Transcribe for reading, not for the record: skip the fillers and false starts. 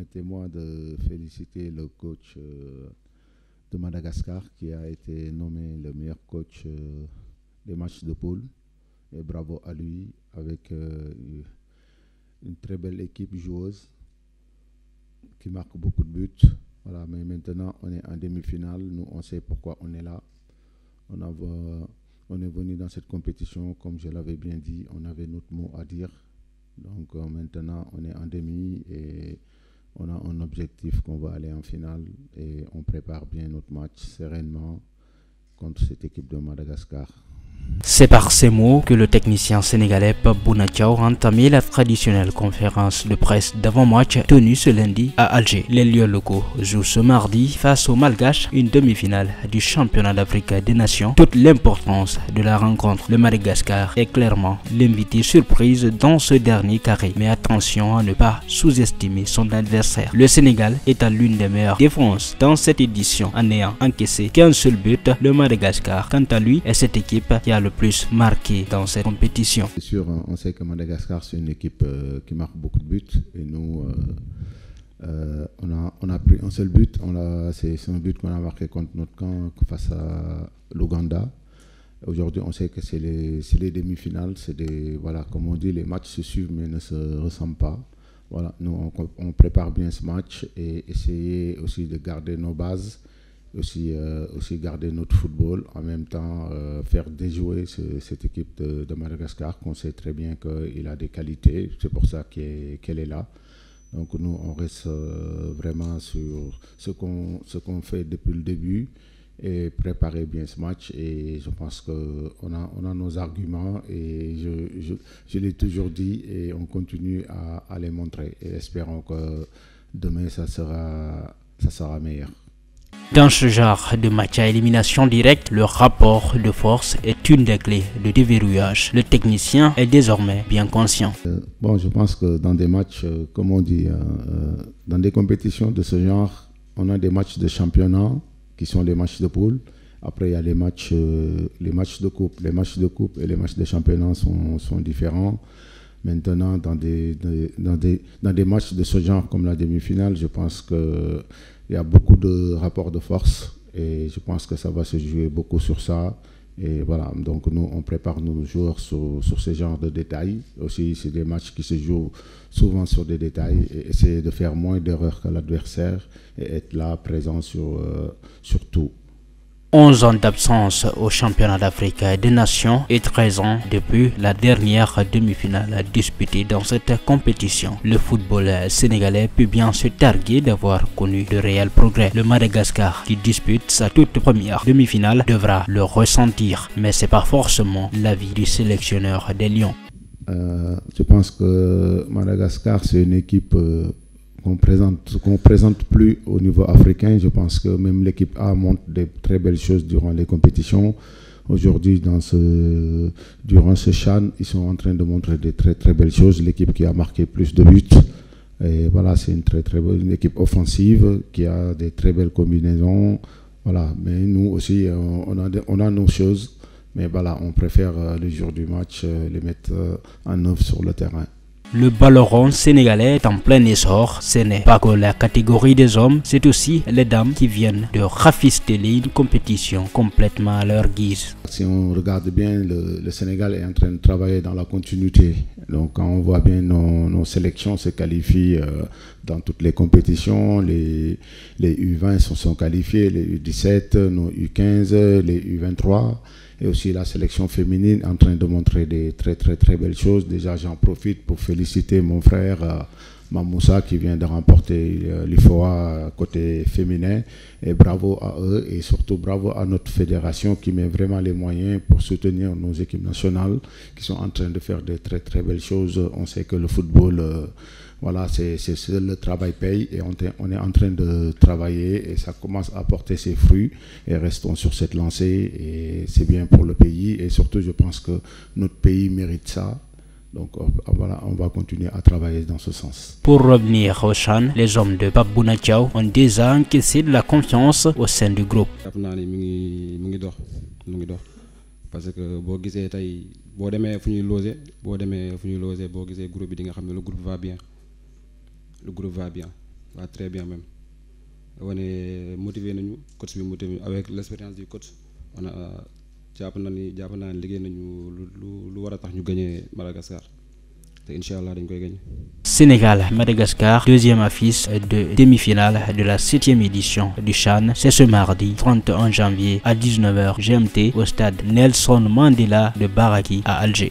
permettez-moi de féliciter le coach de Madagascar qui a été nommé le meilleur coach des matchs de poule. Et bravo à lui avec une très belle équipe joueuse qui marque beaucoup de buts. Voilà, mais maintenant on est en demi-finale. Nous, on sait pourquoi on est là. On est venu dans cette compétition, comme je l'avais bien dit, on avait notre mot à dire. Donc maintenant, on est en demi et on a un objectif qu'on va aller en finale et on prépare bien notre match sereinement contre cette équipe de Madagascar. C'est par ces mots que le technicien sénégalais Pape Bouna Thiaw a entamé la traditionnelle conférence de presse d'avant-match tenue ce lundi à Alger. Les Lions locaux jouent ce mardi face aux Malgaches une demi-finale du championnat d'Afrique des Nations. Toute l'importance de la rencontre, le Madagascar est clairement l'invité surprise dans ce dernier carré. Mais attention à ne pas sous-estimer son adversaire. Le Sénégal est à l'une des meilleures défenses dans cette édition en n'ayant encaissé qu'un seul but. Le Madagascar, quant à lui, est cette équipe qui a le plus marqué dans cette compétition. C'est sûr, on sait que Madagascar c'est une équipe qui marque beaucoup de buts et nous on a pris un seul but, c'est un but qu'on a marqué contre notre camp face à l'Ouganda. Aujourd'hui on sait que c'est les demi-finales, voilà, comme on dit, les matchs se suivent mais ne se ressemblent pas. Voilà, nous on prépare bien ce match et essayer aussi de garder nos bases. Aussi garder notre football, en même temps faire déjouer cette équipe de Madagascar qu'on sait très bien qu'il a des qualités, c'est pour ça qu'elle est là. Donc nous on reste vraiment sur ce qu'on fait depuis le début et préparer bien ce match et je pense qu'on a nos arguments et je l'ai toujours dit et on continue à les montrer et espérons que demain ça sera meilleur. Dans ce genre de match à élimination directe, le rapport de force est une des clés de déverrouillage. Le technicien est désormais bien conscient. Je pense que dans des matchs, comme on dit, dans des compétitions de ce genre, on a des matchs de championnat qui sont des matchs de poule. Après, il y a les matchs de coupe. Les matchs de coupe et les matchs de championnat sont différents. Maintenant, dans des matchs de ce genre comme la demi-finale, je pense qu'il y a beaucoup de rapports de force et je pense que ça va se jouer beaucoup sur ça. Et voilà, donc nous, on prépare nos joueurs sur ce genre de détails. Aussi, c'est des matchs qui se jouent souvent sur des détails et essayer de faire moins d'erreurs que l'adversaire et être là, présent sur tout. 11 ans d'absence au championnat d'Afrique des Nations et 13 ans depuis la dernière demi-finale disputée dans cette compétition. Le football sénégalais peut bien se targuer d'avoir connu de réels progrès. Le Madagascar, qui dispute sa toute première demi-finale, devra le ressentir, mais ce n'est pas forcément l'avis du sélectionneur des Lions. Je pense que Madagascar, c'est une équipe qu'on présente plus au niveau africain. Je pense que même l'équipe A montre des très belles choses durant les compétitions. Aujourd'hui, durant ce CHAN, ils sont en train de montrer des très très belles choses. L'équipe qui a marqué plus de buts. Et voilà, c'est une très très bonne équipe offensive qui a des très belles combinaisons. Voilà, mais nous aussi, on a nos choses. Mais voilà, on préfère le jour du match les mettre en œuvre sur le terrain. Le ballon rond sénégalais est en plein essor. Ce n'est pas que la catégorie des hommes, c'est aussi les dames qui viennent de rafistoler une compétition complètement à leur guise. Si on regarde bien, le Sénégal est en train de travailler dans la continuité. Donc quand on voit bien nos sélections se qualifient dans toutes les compétitions, les U20 sont qualifiés, les U17, nos U15, les U23. Et aussi la sélection féminine en train de montrer des très très très belles choses. Déjà j'en profite pour féliciter mon frère Mamoussa qui vient de remporter l'IFOA côté féminin. Et bravo à eux et surtout bravo à notre fédération qui met vraiment les moyens pour soutenir nos équipes nationales qui sont en train de faire des très très belles choses. On sait que le football, voilà, c'est le travail paye et on est en train de travailler et ça commence à porter ses fruits et restons sur cette lancée et c'est bien pour le pays et surtout je pense que notre pays mérite ça. Donc voilà, on va continuer à travailler dans ce sens. Pour revenir au CHAN, les hommes de Pape Bouna Thiaw ont déjà encaissé de la confiance au sein du groupe. Parce que boo gisee tey boo demee fu ñuy loger boo gisee groupe bi di nga xam ne le groupe va bien. Le groupe va bien waaw très bien même wane motivé nañu coach bi motivé avec l'expérience du coach on a jàpp naa ni liggéey nañu lu war a tax ñu gagné Madagascar te incha allah dañ koy gagné. Sénégal-Madagascar, deuxième affiche de demi-finale de la 7e édition du CHAN. C'est ce mardi 31 janvier à 19h GMT au stade Nelson Mandela de Baraki à Alger.